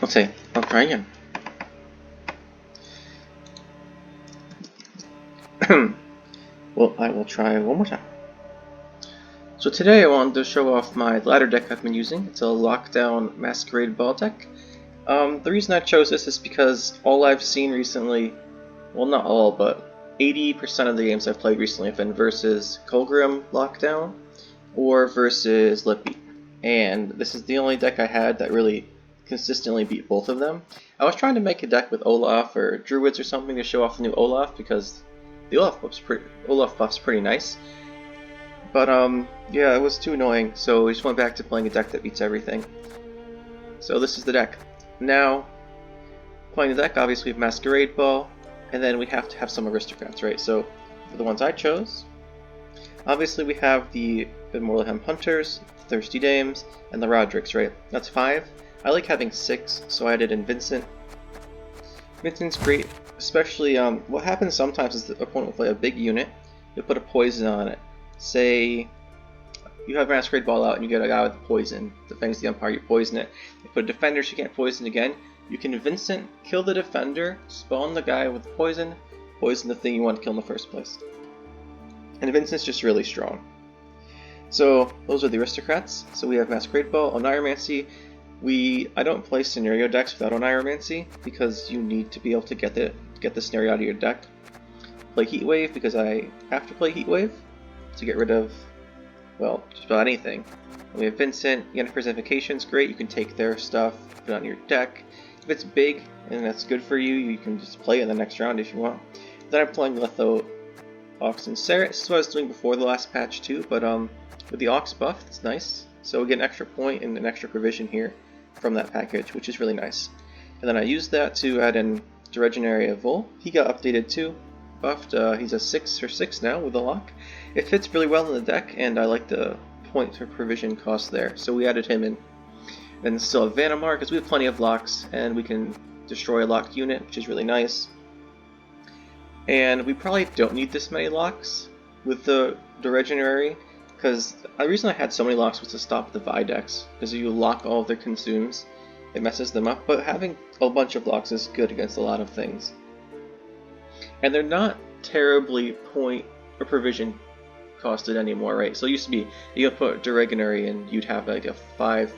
Let's see, I'll try again. Well, I will try one more time. So today I wanted to show off my ladder deck I've been using. It's a Lockdown Masquerade Ball deck. The reason I chose this is because all I've seen recently, well not all, but 80% of the games I've played recently have been versus Kolgrim Lockdown or versus Lippy. And this is the only deck I had that really consistently beat both of them. I was trying to make a deck with Olaf or Druids or something to show off the new Olaf because the Olaf buff's pretty nice. But yeah, it was too annoying, so we just went back to playing a deck that beats everything. So this is the deck. Now, playing the deck, obviously we have Masquerade Ball, and then we have to have some aristocrats, right? So, for the ones I chose, obviously we have the Morleham Hunters, Thirsty Dames, and the Rodricks, right? That's 5. I like having 6, so I added in Vincent. Vincent's great, especially, what happens sometimes is the opponent will play a big unit, you'll put a poison on it. Say you have Masquerade Ball out and you get a guy with poison, the Fangs of the Empire, you poison it. You put a defender so you can't poison again. You can Vincent, kill the defender, spawn the guy with poison, poison the thing you want to kill in the first place. And Vincent's just really strong. So those are the aristocrats. So we have Masquerade Ball, Oneiromancy. I don't play scenario decks without Oneiromancy because you need to be able to get the scenario out of your deck. Play Heatwave because I have to play Heatwave to get rid of, well, just about anything. We have Vincent, Yennefer's Invocation's great, you can take their stuff, put it on your deck. If it's big and that's good for you, you can just play it in the next round if you want. Then I'm playing Letho, Ox, and Serret. This is what I was doing before the last patch too, but with the Ox buff, it's nice. So we get an extra point and an extra provision here from that package, which is really nice. And then I used that to add in Deregenerate Vol. He got updated too. Buffed. He's a 6 or 6 now with a lock. It fits really well in the deck, and I like the point for provision cost there, so we added him in. And still have Vanamar because we have plenty of locks, and we can destroy a locked unit, which is really nice. And we probably don't need this many locks with the Deregenerate, because the reason I had so many locks was to stop the Videx, because if you lock all of their consumes, it messes them up. But having a bunch of locks is good against a lot of things. And they're not terribly point or provision costed anymore, right? So it used to be you could put Deregenerate and you'd have like a 5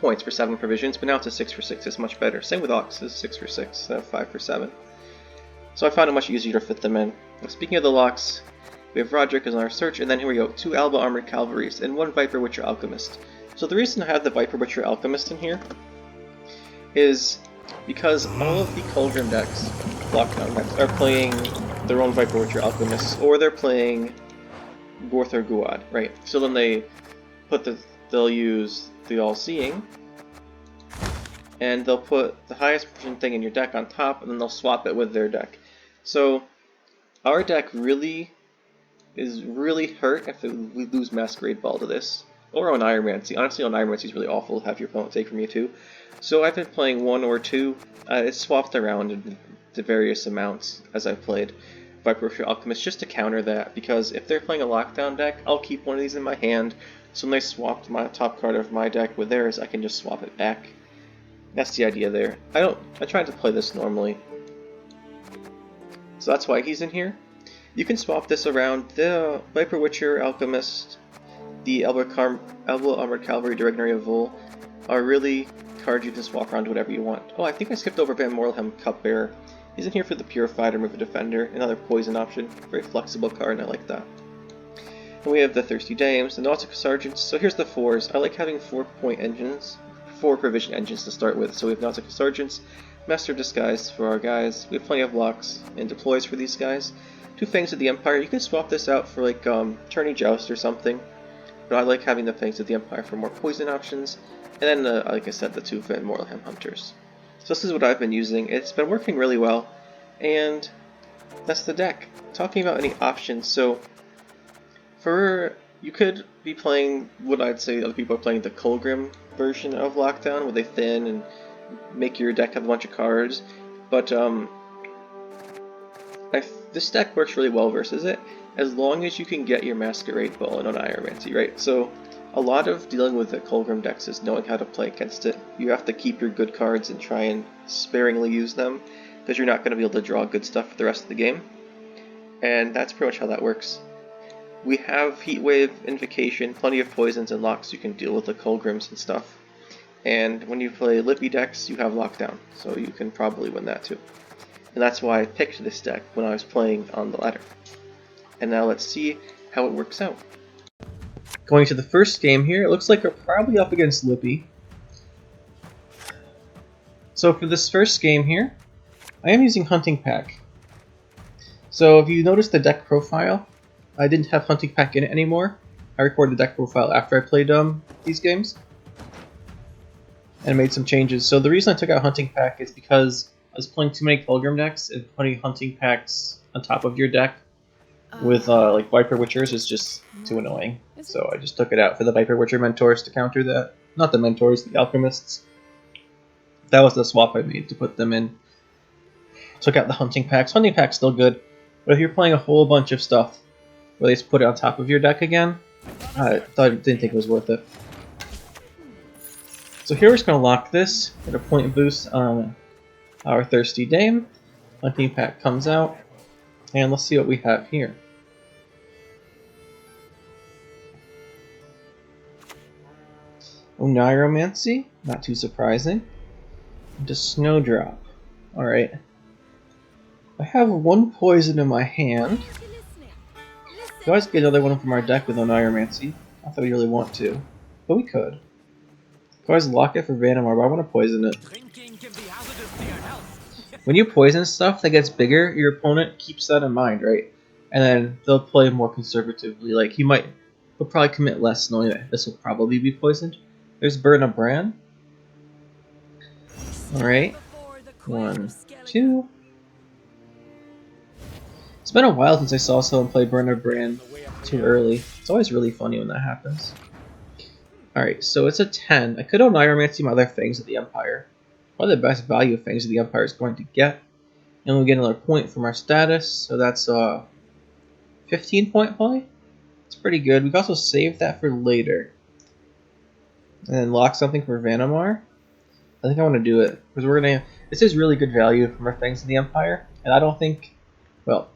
points for 7 provisions, but now it's a 6 for 6. It's much better. Same with Ox, it's 6 for 6, 5 for 7. So I found it much easier to fit them in. Speaking of the locks, we have Roderick as our search, and then here we go, 2 Alba Armored Cavalries and 1 Viper Witcher Alchemist. So the reason I have the Viper Witcher Alchemist in here is because all of the Kolgrim decks, Lockdown decks, are playing their own Viper Witcher Alchemists, or they're playing Gorthor Guad, right? So then they'll use the All-Seeing, and they'll put the highest provision thing in your deck on top, and then they'll swap it with their deck. So our deck is really hurt if we lose Masquerade Ball to this, or Oneiromancy. Honestly, Oneiromancy is really awful to have your opponent take from you too. So I've been playing 1 or 2. It's swapped around in the various amounts as I've played Viper Witcher Alchemist just to counter that, because if they're playing a Lockdown deck, I'll keep one of these in my hand, so when they swapped my top card of my deck with theirs, I can just swap it back. That's the idea there. I tried to play this normally, so that's why he's in here. You can swap this around. The Viper Witcher Alchemist, the Alba Armored Cavalry, Deregenerate Vol are really cards you can swap around to whatever you want. Oh, I think I skipped over Van Morleham Cupbearer. He's in here for the Purified, remove a defender, another poison option. Very flexible card, and I like that. And we have the Thirsty Dames, the Nautical Sergeants. So here's the 4s. I like having 4-point engines, 4 provision engines to start with. So we have Nautical Sergeants, Master of Disguise for our guys. We have plenty of locks and deploys for these guys. 2 Fangs of the Empire. You can swap this out for like Tourney Joust or something. But I like having the Fangs of the Empire for more poison options. And then, like I said, the 2 Van Morleham Hunters. So this is what I've been using. It's been working really well, and that's the deck. Talking about any options, so you could be playing what I'd say other people are playing, the Kolgrim version of Lockdown, where they thin and make your deck have a bunch of cards. But this deck works really well versus it, as long as you can get your Masquerade Ball and Oneiromancy, right? So A lot of dealing with the Kolgrim decks is knowing how to play against it. You have to keep your good cards and try and sparingly use them, because you're not going to be able to draw good stuff for the rest of the game. And that's pretty much how that works. We have Heatwave, Invocation, plenty of poisons and locks you can deal with the Kolgrims and stuff. And when you play Lippy decks, you have Lockdown, so you can probably win that too. And that's why I picked this deck when I was playing on the ladder. And now let's see how it works out. Going to the first game here, it looks like we're probably up against Lippy. So for this first game here, I am using Hunting Pack. So if you notice the deck profile, I didn't have Hunting Pack in it anymore. I recorded the deck profile after I played these games. And made some changes. So the reason I took out Hunting Pack is because I was playing too many Kolgrim decks, and putting Hunting Packs on top of your deck with like Viper Witchers is just too annoying. So I just took it out for the Viper Witcher Mentors to counter that. Not the Mentors, the Alchemists. That was the swap I made to put them in. Took out the Hunting Packs. Hunting Pack's still good, but if you're playing a whole bunch of stuff where they just put it on top of your deck again, I didn't think it was worth it. So here we're just going to lock this, get a point boost on our Thirsty Dame. Hunting Pack comes out, and let's see what we have here. Oniromancy, not too surprising. Into Snowdrop. Alright. I have one poison in my hand. We can always get another one from our deck with Oniromancy. Not that we really want to, but we could. We can always lock it for Vanamar, but I want to poison it. When you poison stuff that gets bigger, your opponent keeps that in mind, right? And then they'll play more conservatively. Like, he'll probably commit less knowing that this will probably be poisoned. There's Burn a Bran. Alright. 1, 2. It's been a while since I saw someone play Burn a Bran too early. It's always really funny when that happens. Alright, so it's a 10. I could Oniromancy my other Fangs of the Empire. Probably the best value of Fangs of the Empire is going to get. And we'll get another point from our status, so that's a 15 point play. It's pretty good. We can also save that for later. And then lock something for Vanamar. I think I want to do it, because this is really good value from our Fangs of the Empire, and I don't think, well,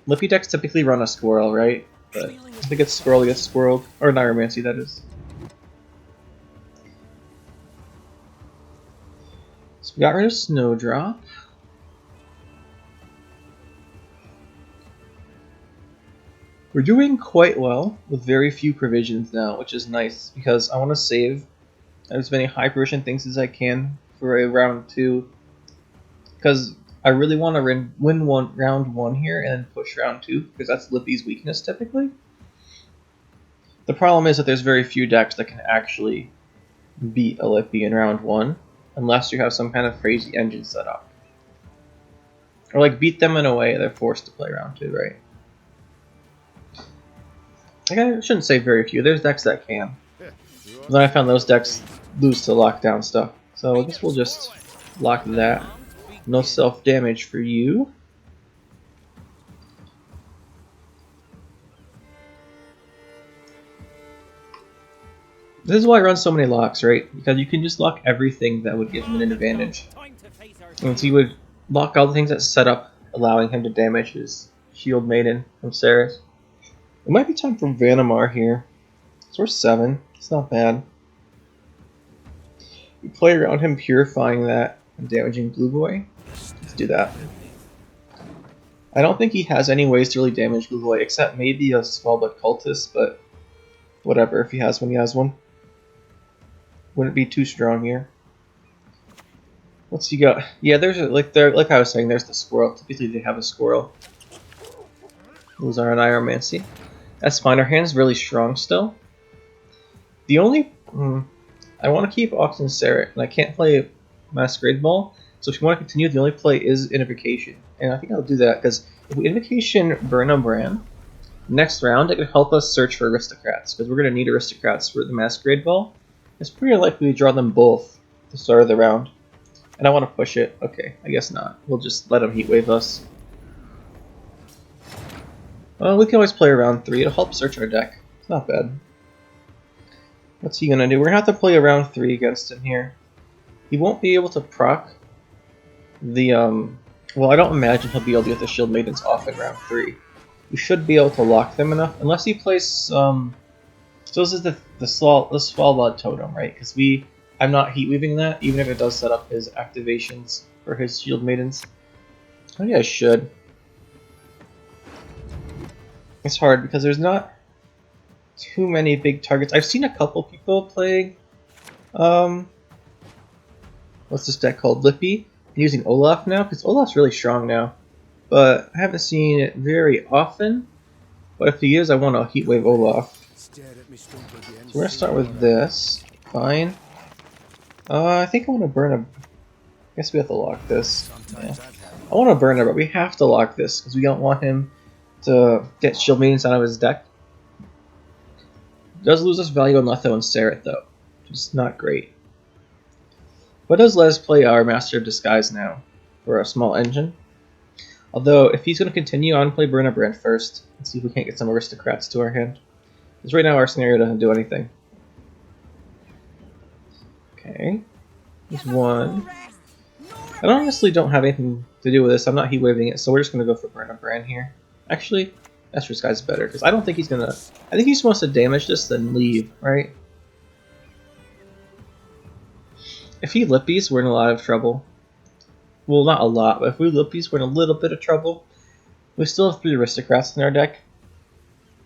Lippy decks typically run a Squirrel, right? But if it gets Squirrel, it gets Squirreled, or Oniromancy, that is. So we got rid of Snowdrop. We're doing quite well with very few provisions now, which is nice, because I want to save as many high provision things as I can for a round 2, because I really want to win round 1 here and then push round 2, because that's Lippy's weakness typically. The problem is that there's very few decks that can actually beat a Lippy in round 1, unless you have some kind of crazy engine set up. Or like beat them in a way they're forced to play round 2, right? I shouldn't say very few, there's decks that can. But then I found those decks lose to lockdown stuff. So I guess we'll just lock that. No self-damage for you. This is why I run so many locks, right? Because you can just lock everything that would give him an advantage. And so you would lock all the things that set up, allowing him to damage his Shield Maiden from Ceres. It might be time for Vanamar here. So we're 7. It's not bad. We play around him purifying that and damaging Blue Boy. Let's do that. I don't think he has any ways to really damage Blue Boy, except maybe a Svalbard Cultist, but whatever, if he has one, he has one. Wouldn't be too strong here. What's he got? Yeah, there's like I was saying, there's the Squirrel. Typically they have a Squirrel. Those are an Oniromancy. That's fine. Our hand's really strong still. The only I want to keep Oxen Serret, and I can't play Masquerade Ball. So if you want to continue, the only play is Invocation, and I think I'll do that because if we Invocation Burn a Bran, next round it could help us search for Aristocrats because we're going to need Aristocrats for the Masquerade Ball. It's pretty likely we draw them both at the start of the round, and I want to push it. Okay, I guess not. We'll just let him Heatwave us. Well, we can always play around 3. It'll help search our deck. It's not bad. What's he gonna do? We're gonna have to play a round 3 against him here. He won't be able to proc the well, I don't imagine he'll be able to get the Shield Maidens off in round 3. We should be able to lock them enough, unless he plays so this is the Svalbard totem, right? Because I'm not heat weaving that, even if it does set up his activations for his Shield Maidens. I think I should. It's hard because there's not too many big targets. I've seen a couple people playing what's this deck called? Lippy. I'm using Olaf now, because Olaf's really strong now. But I haven't seen it very often. But if he is, I want to Heatwave Olaf. So we're going to start with this. Fine. I think I want to burn a... I guess we have to lock this. Yeah. I want to burn it, but we have to lock this, because we don't want him to get Shield Maidens out of his deck. It does lose us value on Letho and Seret, though, which is not great. But it does let us play our Master of Disguise now for a small engine. Although, if he's going to continue, I'm going to play Burn a Brand first and see if we can't get some Aristocrats to our hand. Because right now our scenario doesn't do anything. Okay. There's one. I honestly don't have anything to do with this. I'm not heat waving it, so we're just going to go for Burn a Brand here. Actually, Master of Disguise is better, because I don't think he's going to... I think he just wants to damage this, then leave, right? If he Lippies, we're in a lot of trouble. Well, not a lot, but if we Lippies, we're in a little bit of trouble. We still have 3 Aristocrats in our deck.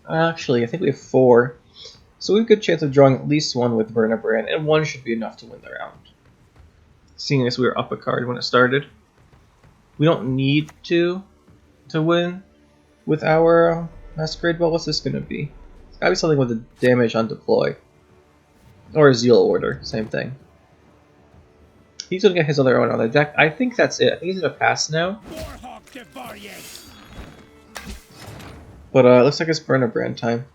Actually, I think we have 4. So we have a good chance of drawing at least one with Burn a Brand, and 1 should be enough to win the round. Seeing as we were up a card when it started. We don't need to win with our Masquerade Ball. What's this going to be? It's got to be something with a damage on deploy. Or a Zeal Order, same thing. He's going to get his other own on the deck. I think that's it. I think he's going to pass now. But it looks like it's Burn a Brand time.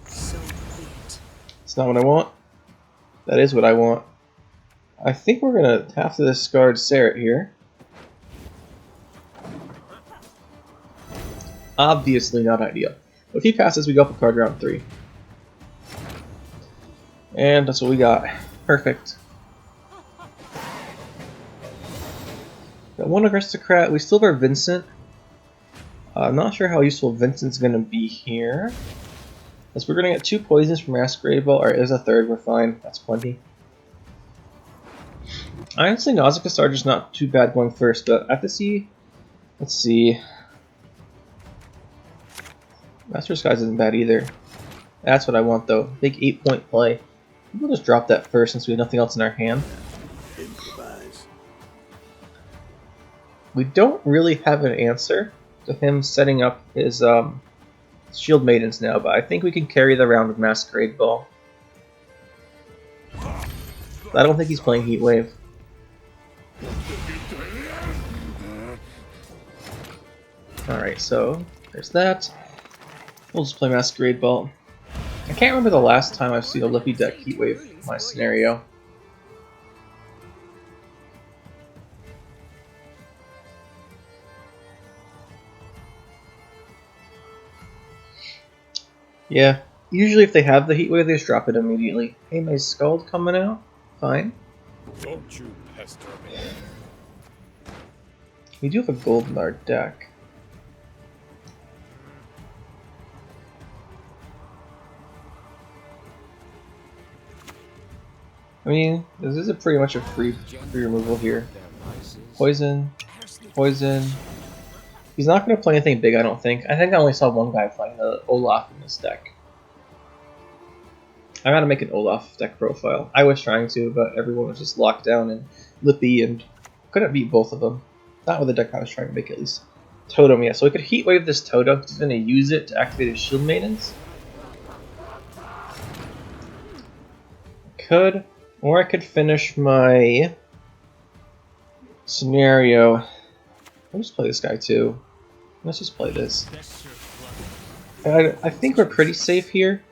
It's not what I want. That is what I want. I think we're going to have to discard Seret here. Obviously not ideal. But if he passes, we go up a card round 3. And that's what we got. Perfect. Got 1 Aristocrat. We still have our Vincent. I'm not sure how useful Vincent's going to be here. As we're going to get 2 poisons from Masquerade Ball. Alright, there's a 3rd. We're fine. That's plenty. Honestly, Nausicaa Sarge not too bad going first, but I have to see... Let's see. Master Disguise isn't bad either. That's what I want, though. Big 8-point play. We'll just drop that first since we have nothing else in our hand. We don't really have an answer to him setting up his Shield Maidens now, but I think we can carry the round with Masquerade Ball. I don't think he's playing Heat Wave. Alright, so there's that. We'll just play Masquerade Ball. I can't remember the last time I've seen a Lippy deck Heatwave my scenario. Yeah, usually if they have the Heatwave, they just drop it immediately. Hey, my Scald coming out? Fine. Don't you pester me. We do have a gold in our deck. I mean, this is pretty much a free removal here. Poison, poison. He's not going to play anything big, I don't think. I think I only saw one guy playing the Olaf in this deck. I gotta make an Olaf deck profile. I was trying to, but everyone was just locked down and Lippy and couldn't beat both of them. Not with the deck I was trying to make, at least. Totem, yeah. So we could Heatwave this Totem. He's going to use it to activate his Shield Maidens. Could. Or I could finish my scenario. I'll just play this guy too. Let's just play this. I think we're pretty safe here.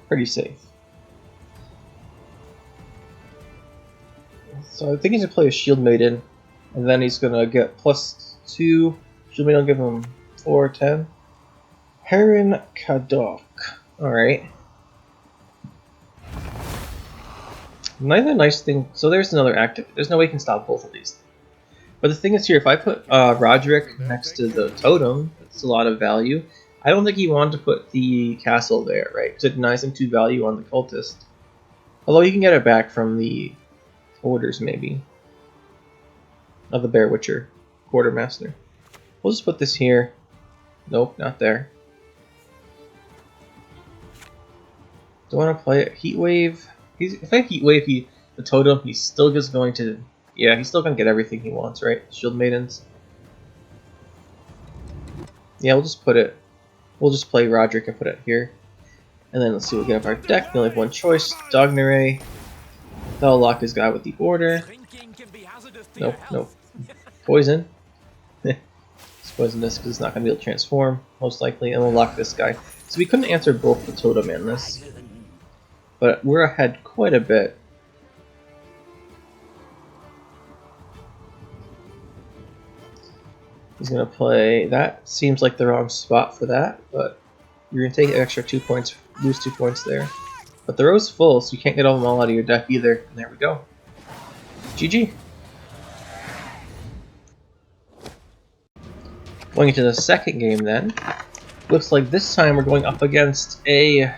Pretty safe. So I think he's going to play a Shield Maiden. And then he's going to get +2. Shield Maiden will give him 4, 10. Heron Kadok. Alright. Another nice thing, so there's another active. There's no way you can stop both of these. But the thing is here, if I put Roderick next to the totem, that's a lot of value. I don't think he wanted to put the castle there, right? Because it denies him 2 value on the cultist. Although you can get it back from the orders, maybe. Of the Bear Witcher Quartermaster. We'll just put this here. Nope, not there. Do I want to play it? Heat Wave. If I Heat Wave the totem, he's still just going to... Yeah, he's still going to get everything he wants, right? Shield Maidens. Yeah, we'll just put it... We'll just play Roderick and put it here. And then let's see what we get up our deck. We only have one choice. Dogneray. That'll lock his guy with the order. Nope, nope. Poison. It's poisonous because it's not going to be able to transform, most likely. And we'll lock this guy. So we couldn't answer both the totem and this. But we're ahead quite a bit. He's going to play... That seems like the wrong spot for that, but you're going to take an extra 2 points, lose 2 points there. But the row's full, so you can't get them all out of your deck either. And there we go. GG. Going into the second game then. Looks like this time we're going up against a...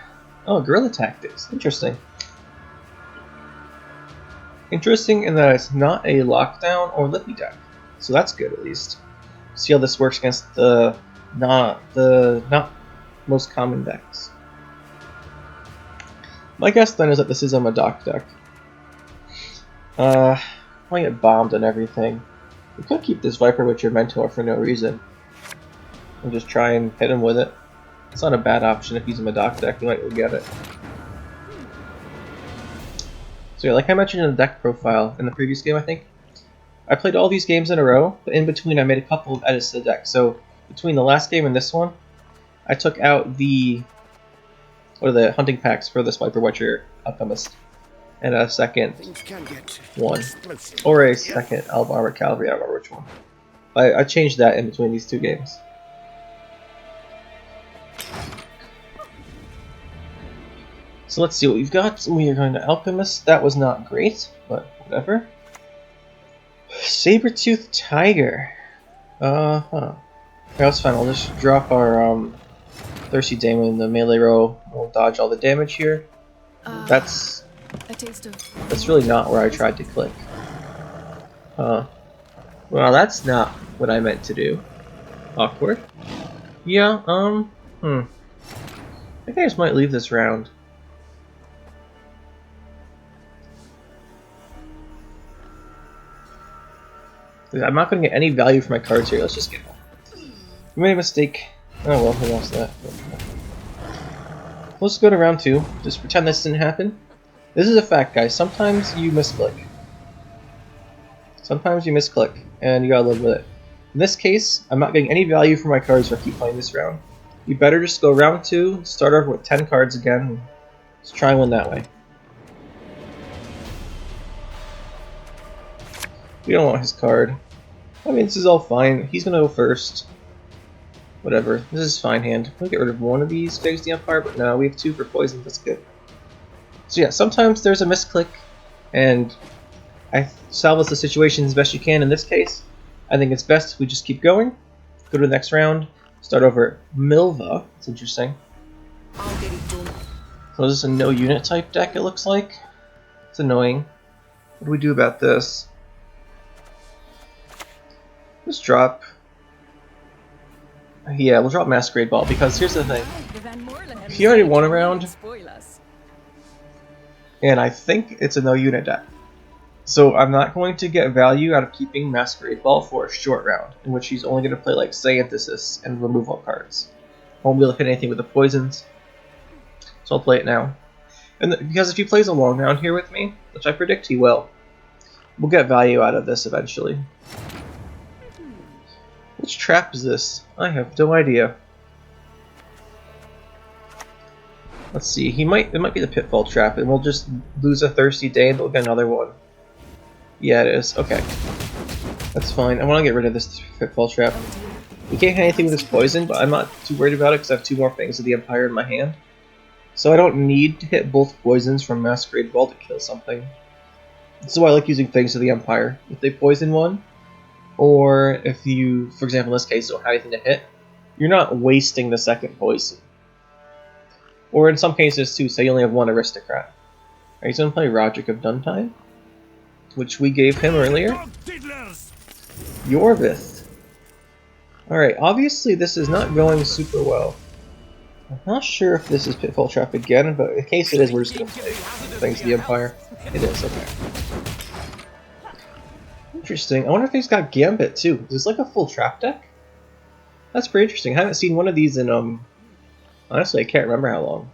Oh, Guerrilla Tactics. Interesting. Interesting in that it's not a Lockdown or Lippy deck. So that's good at least. See how this works against the not most common decks. My guess then is that this is a Madoc deck. I get bombed and everything. We could keep this Viper Witcher Mentor for no reason. And just try and hit him with it. It's not a bad option if he's a Madoc deck, you might go get it. So yeah, like I mentioned in the deck profile in the previous game, I think, I played all these games in a row, but in between I made a couple of edits to the deck. So between the last game and this one, I took out the hunting packs for this Viper Witcher Alchemist, and a second one, or a second Armor Cavalry, I don't remember which one. I changed that in between these two games. So let's see what we've got. We are going to Alchemist. That was not great, but whatever. Saber-Tooth Tiger. Okay, that's fine. I'll just drop our Thirsty Damon in the melee row. We'll dodge all the damage here. That's really not where I tried to click. Well, that's not what I meant to do. Awkward. Yeah, I think I just might leave this round. I'm not going to get any value for my cards here. Let's just get one. We made a mistake. Oh well, we lost that. Let's go to round 2. Just pretend this didn't happen. This is a fact, guys. Sometimes you misclick. Sometimes you misclick, and you gotta live with it. In this case, I'm not getting any value for my cards if I keep playing this round. You better just go round 2, start over with 10 cards again, and let's try and win that way. We don't want his card. I mean, this is all fine. He's gonna go first. Whatever. This is fine hand. We'll get rid of one of these, Face the Empire, but no, we have 2 for poison. That's good. So yeah, sometimes there's a misclick, and I salvage the situation as best you can. In this case, I think it's best if we just keep going. Go to the next round. Start over at Milva. It's interesting. So this is a no unit type deck, it looks like. It's annoying. What do we do about this? Let's drop... Yeah, we'll drop Masquerade Ball, because here's the thing. He already won a round, and I think it's a no-unit deck. So I'm not going to get value out of keeping Masquerade Ball for a short round, in which he's only going to play like Scienthesis and removal cards. Won't be able to hit anything with the poisons, so I'll play it now. And because if he plays a long round here with me, which I predict he will, we'll get value out of this eventually. Which trap is this? I have no idea. Let's see. It might be the Pitfall trap, and we'll just lose a Thirsty Day, and we'll get another one. Yeah, it is. Okay, that's fine. I want to get rid of this Pitfall trap. He can't hit anything with his poison, but I'm not too worried about it because I have 2 more Fangs of the Empire in my hand. So I don't need to hit both poisons from Masquerade Ball to kill something. This is why I like using Fangs of the Empire. If they poison one, or if you, for example in this case, don't have anything to hit, you're not wasting the second poison. Or in some cases too, say you only have 1 aristocrat. Alright, he's going to play Roderick of Duntide, which we gave him earlier. Yorvith. Alright, obviously this is not going super well. I'm not sure if this is Pitfall Trap again, but in case it is, we're just going to play Thanks to the Empire. It is, okay. Interesting. I wonder if he's got Gambit too. Is this like a full trap deck? That's pretty interesting. I haven't seen one of these in, honestly, I can't remember how long.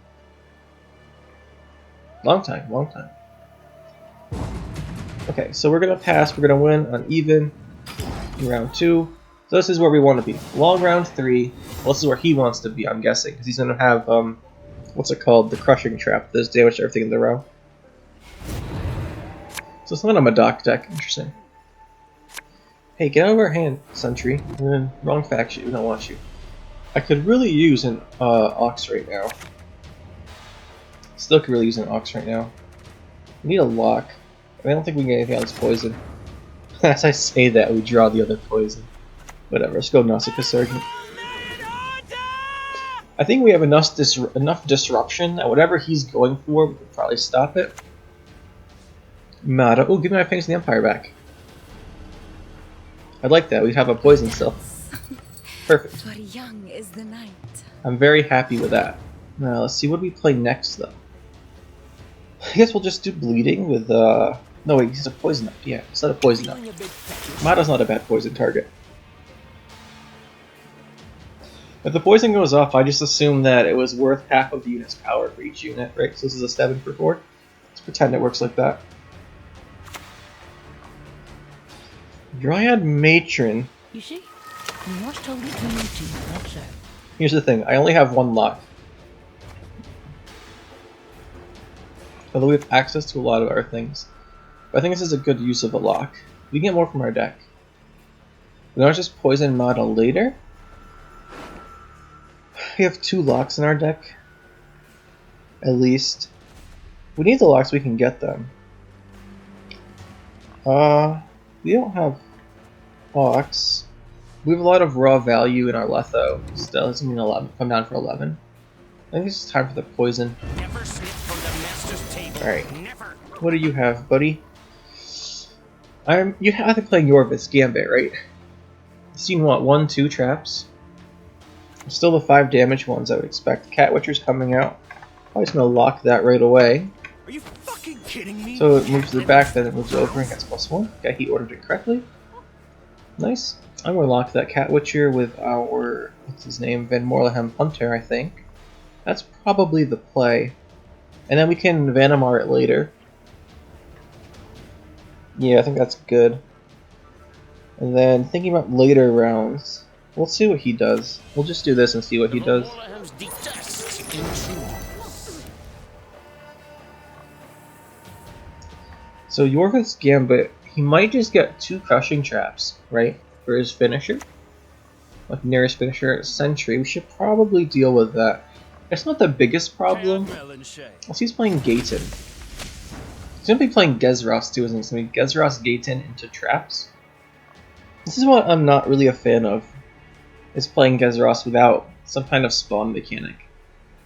Long time, long time. Okay, so we're going to pass. We're going to win on even in round 2. So this is where we want to be. Long round 3. Well, this is where he wants to be, I'm guessing. Because he's going to have, what's it called? The Crushing Trap. Does damage to everything in the row. So it's not a Madoc deck. Interesting. Hey, get out of our hand, Sentry. We're in wrong faction. We don't want you. I could really use an Ox right now. Still could really use an Ox right now. We need a lock. I don't think we can get anything else poison. As I say that, we draw the other poison. Whatever, let's go Nausicaa Sergeant. I think we have enough disruption that whatever he's going for, we could probably stop it. Mata. Oh, give me my Fangs of the Empire back. I'd like that. We'd have a poison still. Perfect. I'm very happy with that. Now, let's see what we play next, though. I guess we'll just do bleeding with, no wait, he's a poison up. Yeah, instead of poison up. Mata's not a bad poison target. If the poison goes off, I just assume that it was worth half of the unit's power for each unit, right? So this is a 7 for 4. Let's pretend it works like that. Dryad Matron. Here's the thing, I only have 1 lock. Although we have access to a lot of our things. But I think this is a good use of a lock. We can get more from our deck. We don't just poison Mata later. We have 2 locks in our deck. At least. We need the locks so we can get them. We don't have Ox. We have a lot of raw value in our Letho. Still, it's going to come down for 11. I think it's time for the poison. Alright. What do you have, buddy? You have to play Yorvith's Gambit, right? I've seen what, 1, 2 traps? Still the 5 damage ones I would expect. Cat Witcher's coming out. I'm just gonna lock that right away. Are you fucking kidding me? So it moves to the back, then it moves over and gets +1. Okay, he ordered it correctly. Nice. I'm gonna lock that Cat Witcher with our, what's his name, Van Morlehem Hunter, I think. That's probably the play. And then we can Vanamar it later. Yeah, I think that's good. And then thinking about later rounds, we'll see what he does. We'll just do this and see what he does. So Yorvith's Gambit, he might just get 2 Crushing Traps, right? For his finisher. Like nearest finisher, Sentry. We should probably deal with that. It's not the biggest problem. Unless he's playing Gaten. He's going to be playing Gezros too, isn't he? It's going to be Gezros, Gaten into traps. This is what I'm not really a fan of. Is playing Gezros without some kind of spawn mechanic.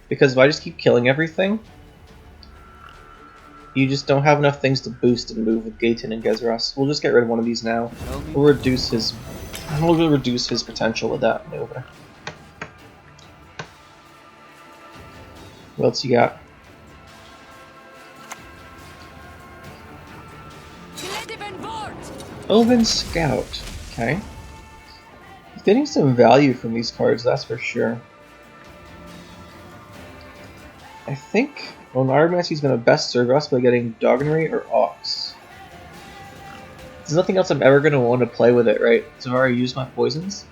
Because if I just keep killing everything, you just don't have enough things to boost and move with Gaten and Gezros. We'll just get rid of one of these now. We'll reduce his potential with that maneuver. What else you got? Elven Scout. Okay. He's getting some value from these cards, that's for sure. I think on Artemis he's going to best serve us by getting Doggery or Ox. There's nothing else I'm ever going to want to play with it, right? So I've already used my poisons.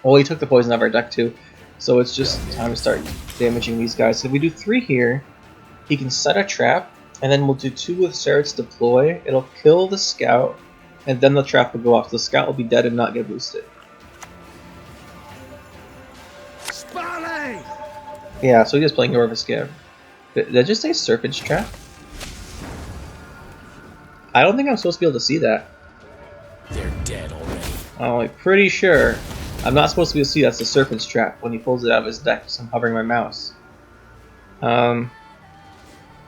Oh, he took the poison out of our deck too. So it's just time to start damaging these guys. So if we do 3 here, he can set a trap, and then we'll do 2 with Serret's Deploy. It'll kill the Scout, and then the trap will go off. So the Scout will be dead and not get boosted. Yeah, so he is playing Norviscav. Did I just say Serpent's Trap? I don't think I'm supposed to be able to see that. They're dead already. I'm like pretty sure I'm not supposed to be able to see that's the Serpent's Trap when he pulls it out of his deck because I'm hovering my mouse.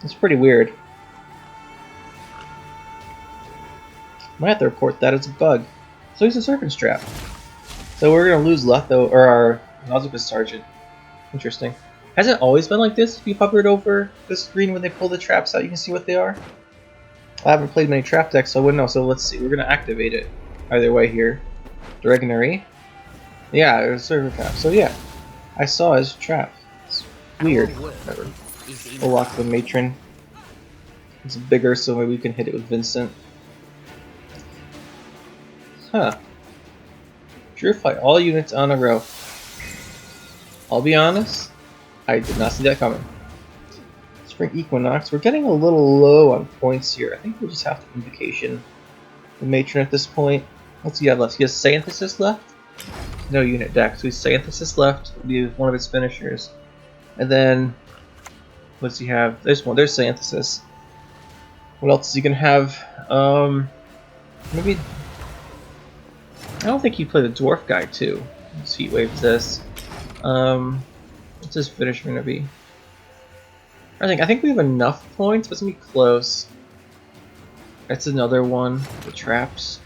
It's pretty weird. Might have to report that as a bug. So he's a Serpent's Trap. So we're gonna lose Letho, or our Nausicaa Sergeant. Interesting. Has it always been like this? If you hovered over the screen when they pull the traps out, you can see what they are? I haven't played many trap decks, so I wouldn't know. So let's see. We're gonna activate it either way here. Dragonary. Yeah, it was Server Trap. So yeah, I saw his trap. It's weird. Whatever. We'll lock the Matron. It's bigger, so maybe we can hit it with Vincent. Huh. Purify all units on a row. I'll be honest, I did not see that coming. Spring Equinox, we're getting a little low on points here. I think we'll just have to Invocation the Matron at this point. What's he have left? He has Synthesis left? No unit deck, so he's Synthesis left, will be one of his finishers. And then, what's he have? There's one, there's Synthesis. What else is he gonna have? Maybe, I don't think he played the Dwarf guy too. Let's Heat Wave this. What's his finisher gonna be? I think we have enough points, but it's gonna be close. That's another one. The traps.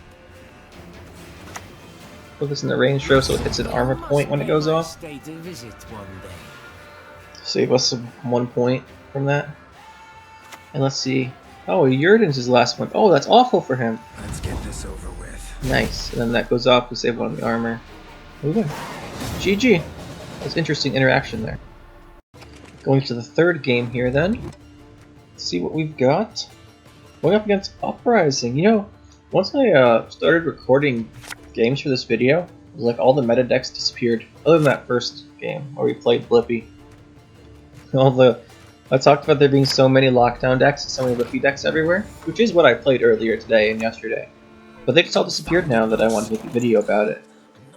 Put this in the range throw so it hits an armor point when it goes off. Save us 1 point from that. And let's see. Oh, Yurden's his last one. Oh, that's awful for him. Let's get this over with. Nice. And then that goes off. We save one of the armor. We win. GG. That's interesting interaction there. Going to the third game here then. Let's see what we've got. Going up against Uprising. You know, once I started recording games for this video, it was like all the meta decks disappeared. Other than that first game where we played Blippi. I talked about there being so many Lockdown decks and so many Blippi decks everywhere, which is what I played earlier today and yesterday. But they just all disappeared now that I wanted to make a video about it.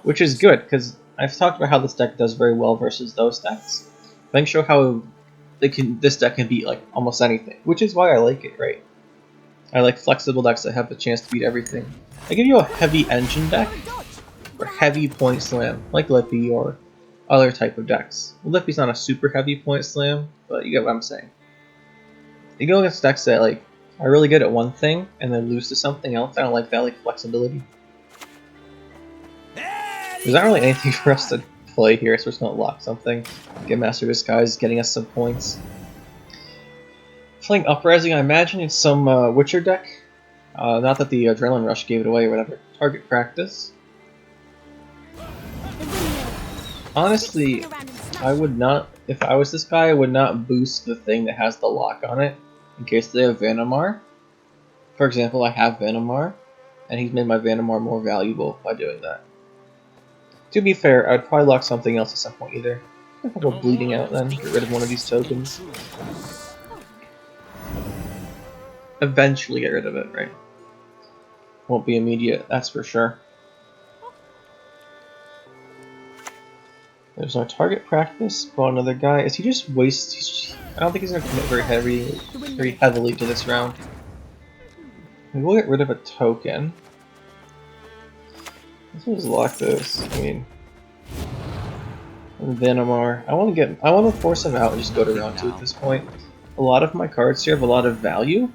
Which is good, because I've talked about how this deck does very well versus those decks. I can show how this deck can beat like almost anything, which is why I like it, right? I like flexible decks that have the chance to beat everything. I give you a heavy engine deck, or heavy point slam, like Lippy or other type of decks. Well, Lippy's not a super heavy point slam, but you get what I'm saying. You go against decks that like are really good at one thing and then lose to something else. I don't like that, like flexibility. There's not really anything for us to play here, so we're just gonna lock something. Get Master Disguise, getting us some points. Playing Uprising, I imagine it's some Witcher deck. Not that the Adrenaline Rush gave it away or whatever. Target Practice. Honestly, I would not, if I was this guy, I would not boost the thing that has the lock on it in case they have Vanamar. For example, I have Vanamar, and he's made my Vanamar more valuable by doing that. To be fair, I'd probably lock something else at some point either. If I go Bleeding Out then, get rid of one of these tokens. Eventually get rid of it, right? Won't be immediate, that's for sure. There's no Target Practice. Well, another guy. Is he just I don't think he's gonna commit very heavily to this round. Maybe we'll get rid of a token. Let's just lock this. I mean, and Vanamar. I want to force him out and just go to round 2 at this point. A lot of my cards here have a lot of value,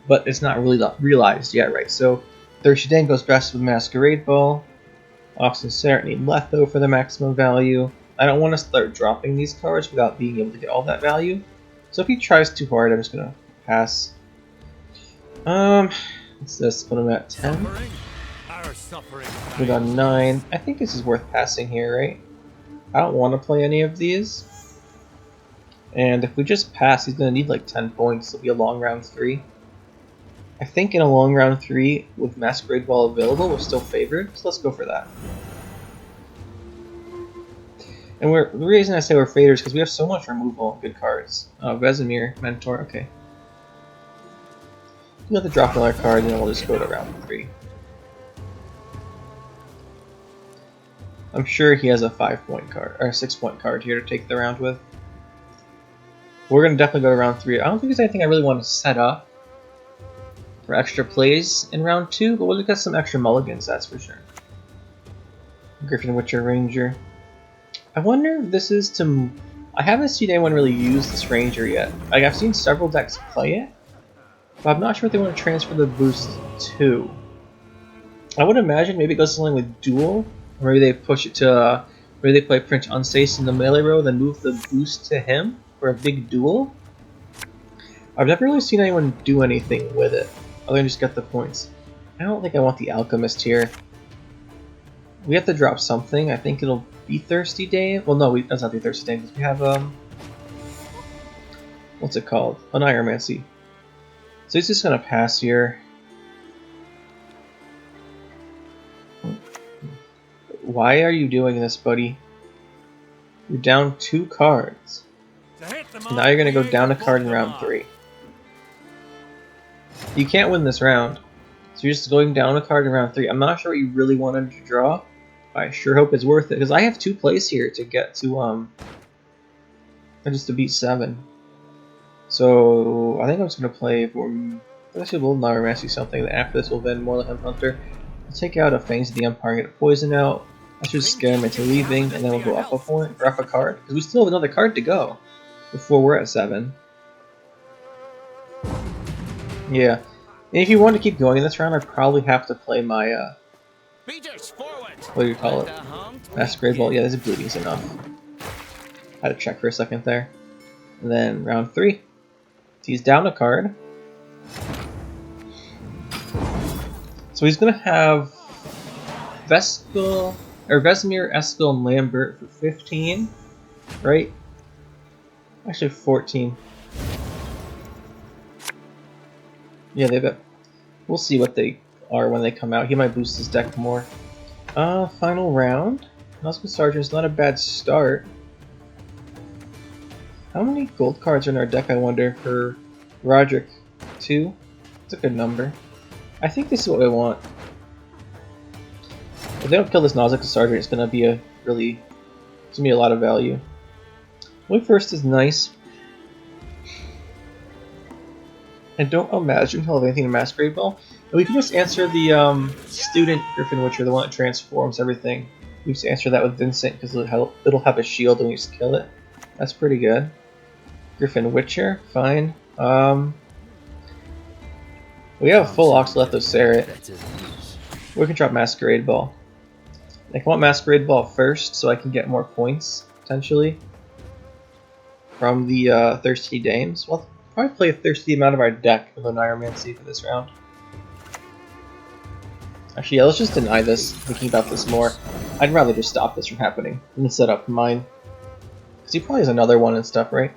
but it's not really realized yet, right? So, Thirstidan goes best with Masquerade Ball. Oxen Sarah need Letho for the maximum value. I don't want to start dropping these cards without being able to get all that value. So if he tries too hard, I'm just gonna pass. What's this? Put him at 10. We got 9. I think this is worth passing here, right? I don't want to play any of these. And if we just pass, he's gonna need like 10 points. It'll be a long round 3. I think in a long round 3 with Masquerade Ball available, we're still favored, so let's go for that. And the reason I say we're favored is because we have so much removal of good cards. Vesemir, Mentor, okay. We'll have to drop another card and then we'll just go to round 3. I'm sure he has a 5-point card, or a 6-point card here to take the round with. We're gonna definitely go to round 3. I don't think there's anything I really want to set up for extra plays in round 2, but we'll get some extra mulligans, that's for sure. Griffin Witcher Ranger. I wonder if this is to... I haven't seen anyone really use this Ranger yet. Like, I've seen several decks play it, but I'm not sure if they want to transfer the boost to. I would imagine maybe it goes something with Duel, or maybe they push it to... maybe they play Prince Unsace in the melee row, then move the boost to him for a big duel. I've never really seen anyone do anything with it, other than just get the points. I don't think I want the Alchemist here. We have to drop something. I think it'll be Thirsty Day. Well, no, that's not the Thirsty Day, because we have, what's it called? An Ironmancy. So he's just gonna pass here. Why are you doing this, buddy? You're down 2 cards. Now you're gonna go down a card in round 3. You can't win this round. So you're just going down a card in round 3. I'm not sure what you really wanted to draw. I sure hope it's worth it, because I have 2 plays here to get to, just to beat 7. So I think I'm just gonna play for... Actually, we'll Neuromancy something. After this, we'll then Morleham Hunter. We'll take out a Fangs of the Empire and get a poison out. I should scare him into leaving, and then we'll go up a point, or up a card, because we still have another card to go before we're at 7. Yeah. And if you want to keep going in this round, I'd probably have to play my, what do you call it? Masquerade Ball. Yeah, this bleeding's enough. I had to check for a second there. And then round 3. He's down a card. So he's gonna have Vesemir, Eskel, and Lambert for 15, right? Actually 14. Yeah, they've. We'll see what they are when they come out. He might boost his deck more. Final round. Husband Sergeant's not a bad start. How many gold cards are in our deck, I wonder, for Roderick? 2? That's a good number. I think this is what we want. If they don't kill this Nausicaa Sergeant, it's gonna be a really... it's gonna be a lot of value. Way first is nice. I don't imagine he'll have anything in Masquerade Ball. And we can just answer the student Griffin Witcher, the one that transforms everything. We just answer that with Vincent because it'll have a shield and we just kill it. That's pretty good. Griffin Witcher, fine. We have a full Oxaleth of Serret. We can drop Masquerade Ball. I want Masquerade Ball first so I can get more points, potentially, from the Thirsty Dames. We'll probably play a Thirsty amount of our deck with a Neuromancy for this round. Actually, yeah, let's just deny this, thinking about this more. I'd rather just stop this from happening and set up mine. Because he probably has another one and stuff, right?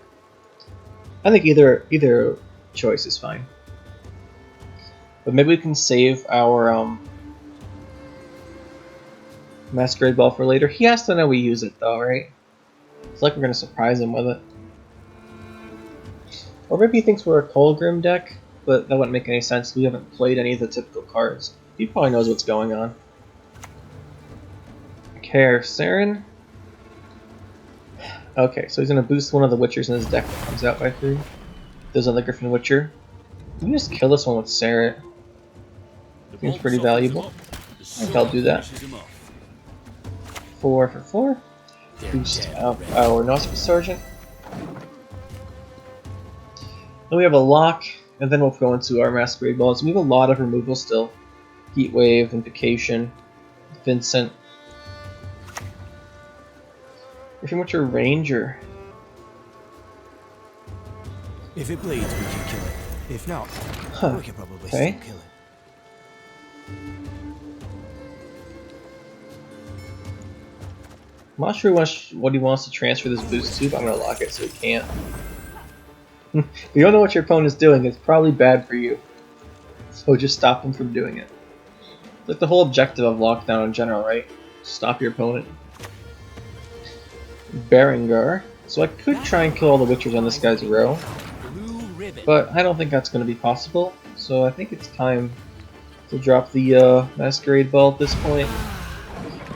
I think either choice is fine. But maybe we can save our Masquerade Ball for later. He has to know we use it though, right? It's like we're going to surprise him with it. Or maybe he thinks we're a Kolgrim deck, but that wouldn't make any sense. We haven't played any of the typical cards. He probably knows what's going on. Care Saren. Okay, so he's going to boost one of the Witchers in his deck that comes out by 3. There's another Griffin Witcher. We can just kill this one with Serret. Seems pretty valuable. I think I'll do that. 4 for 4. Boost out our Nausicaa Sergeant. Then we have a lock, and then we'll go into our Masquerade Balls. We have a lot of removal still. Heat Wave, Invocation, Vincent. Griffin Witcher Ranger. If it bleeds, we can kill it. If not, we can probably still kill it. I'm not sure what he wants to transfer this boost to, but I'm going to lock it so he can't. If you don't know what your opponent's doing, it's probably bad for you. So just stop him from doing it. It's like the whole objective of Lockdown in general, right? Stop your opponent. Berengar. So I could try and kill all the Witchers on this guy's row. But I don't think that's going to be possible. So I think it's time to drop the Masquerade Ball at this point.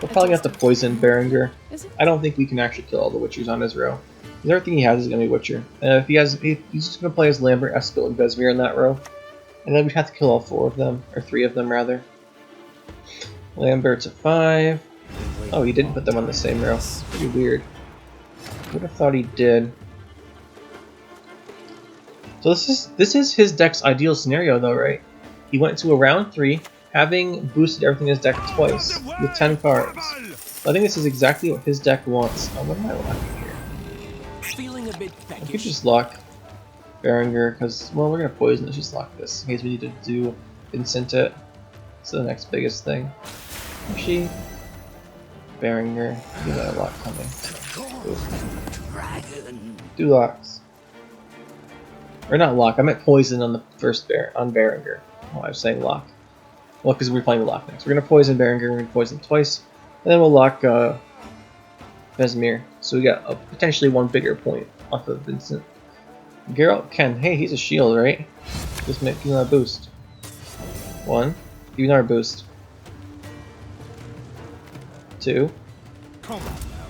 We'll probably have to poison Berengar. I don't think we can actually kill all the Witchers on his row. Everything he has is going to be Witcher. If he's just going to play as Lambert, Eskel, and Vesemir in that row. And then we'd have to kill all 4 of them, or 3 of them rather. Lambert's a 5. Oh, he didn't put them on the same row. Pretty weird. Would have thought he did. So this is his deck's ideal scenario though, right? He went to a round 3, having boosted everything in his deck twice, with 10 cards. So I think this is exactly what his deck wants. Oh, what am I locking here? Feeling a bit I could just lock Berenger, because, well, we're going to poison. Let's just lock this, in case we need to do Vincent it. It's the next biggest thing. Actually, Berenger, you got a lock coming. Ooh. Do locks. Or not lock, I meant poison on the first on Berenger. Oh, I was saying lock. Well, because we're playing with lock next. We're going to poison Berenger, we're going to poison him twice. And then we'll lock Vesemir. So we got potentially 1 bigger point off of Vincent. Geralt Ken, hey, he's a shield, right? Just give him a boost. 1. Give you another boost. 2.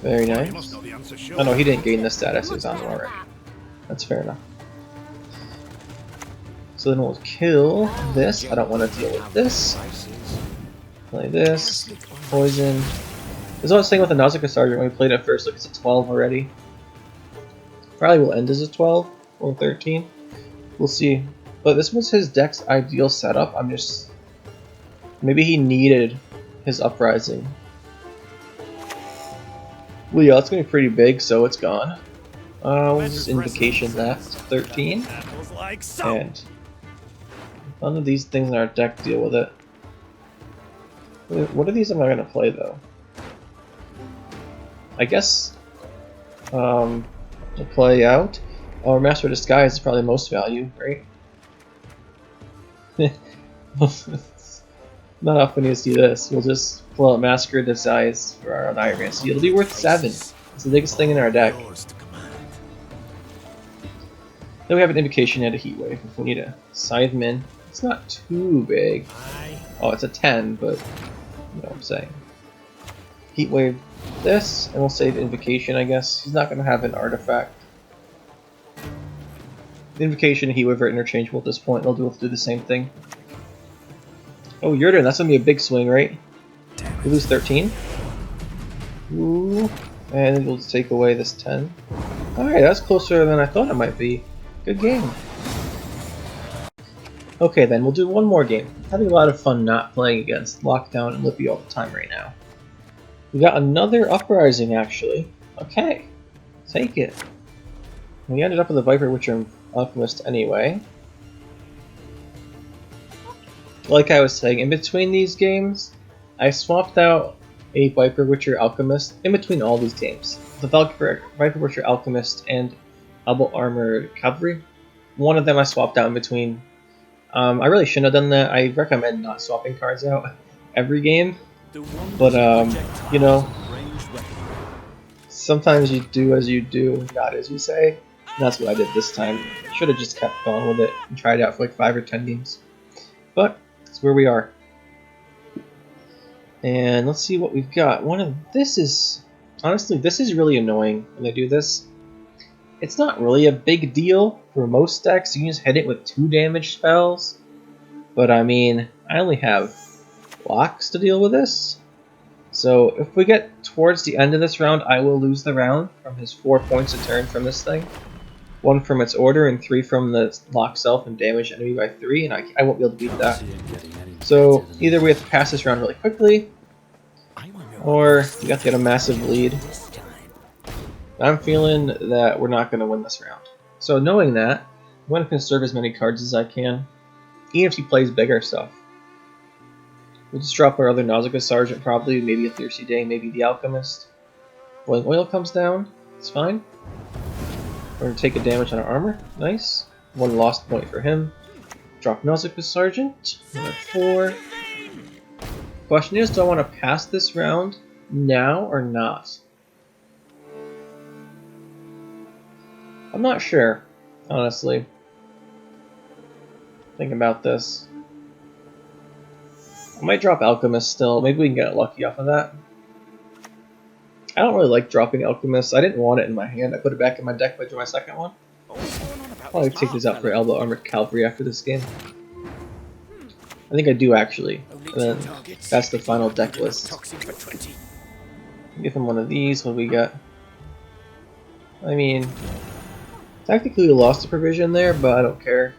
Very nice. Oh no, he didn't gain this status, he was on him already. That's fair enough. So then we'll kill this. I don't want to deal with this. Play this. Poison. This is what I was saying with the Nausicaa Sergeant when we played it first. Look, it's a 12 already. Probably will end as a 12 or 13. We'll see. But this was his deck's ideal setup. I'm just... Maybe he needed his Uprising. Well, yeah, it's going to be pretty big, so it's gone. We'll just Invocation left. 13. And none of these things in our deck deal with it. What are these am I going to play, though? I guess... to play out. Oh, Master of Disguise is probably most value, right? Not often you see this. We'll just pull out Master of Disguise for our Iron-Mancy. It'll be worth 7. It's the biggest thing in our deck. Then we have an Invocation and a Heatwave if we need a Scytheman. It's not too big. Oh, it's a 10, but you know what I'm saying. Heatwave this, and we'll save Invocation, I guess. He's not going to have an artifact. Invocation and Heatwave are interchangeable at this point. They'll both do the same thing. Oh, Yurden, that's going to be a big swing, right? We lose 13. Ooh. And we'll take away this 10. Alright, that's closer than I thought it might be. Good game. Okay then, we'll do one more game. Having a lot of fun not playing against Lockdown and Lippy all the time right now. We got another Uprising, actually. Okay. Take it. We ended up with a Viper Witcher Alchemist anyway. Like I was saying, in between these games, I swapped out a Viper Witcher Alchemist in between all these games. The Viper Witcher Alchemist and Elbow Armored Cavalry. One of them I swapped out in between. I really shouldn't have done that. I recommend not swapping cards out every game. But, you know, sometimes you do as you do, not as you say. And that's what I did this time. Should have just kept going with it and tried it out for like 5 or 10 games. But, that's where we are. And let's see what we've got. This is, honestly, this is really annoying when they do this. It's not really a big deal for most decks. You can just hit it with 2 damage spells. But I mean, I only have blocks to deal with this. So if we get towards the end of this round, I will lose the round from his 4 points a turn from this thing. 1 from its order and 3 from the lock self and damage enemy by 3, and I won't be able to beat that. So either we have to pass this round really quickly, or we have to get a massive lead. I'm feeling that we're not going to win this round. So knowing that, I'm going to conserve as many cards as I can, even if he plays bigger stuff. We'll just drop our other Nausicaa Sergeant probably, maybe a Thirsty Day, maybe the Alchemist. Boiling Oil comes down, it's fine. We're going to take a damage on our armor, nice. 1 lost point for him. Drop Nausicaa Sergeant, another 4. Question is, do I want to pass this round now or not? I'm not sure, honestly. Think about this. I might drop Alchemist still. Maybe we can get lucky off of that. I don't really like dropping Alchemist. I didn't want it in my hand. I put it back in my deck by doing my second one. I'll probably take this out for Elbow Armored Cavalry after this game. I think I do actually. And then that's the final deck list. Give him one of these. What do we got? I mean, technically we lost a provision there, but I don't care.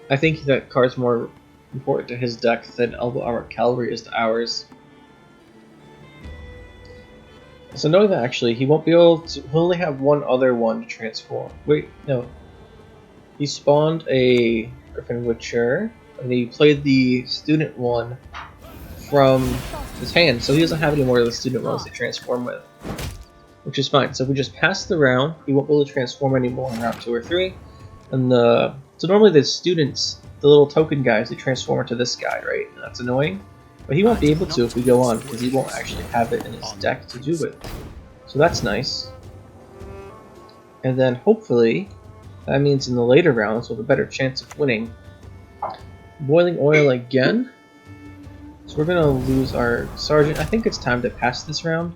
I think that card's more important to his deck than Elbow Armored Cavalry is to ours. So knowing that actually, he won't be able to, he'll only have one other one to transform. Wait, no. He spawned a Viper Witcher, and he played the student one from his hand, so he doesn't have any more of the student ones to transform with. Which is fine. So if we just pass the round, he won't be able to transform anymore in round 2 or 3. And so normally the students, the little token guys, they transform into this guy, right? And that's annoying. But he won't be able to if we go on, because he won't actually have it in his deck to do it. So that's nice. And then hopefully, that means in the later rounds we'll have a better chance of winning. Boiling oil again. So we're going to lose our sergeant. I think it's time to pass this round.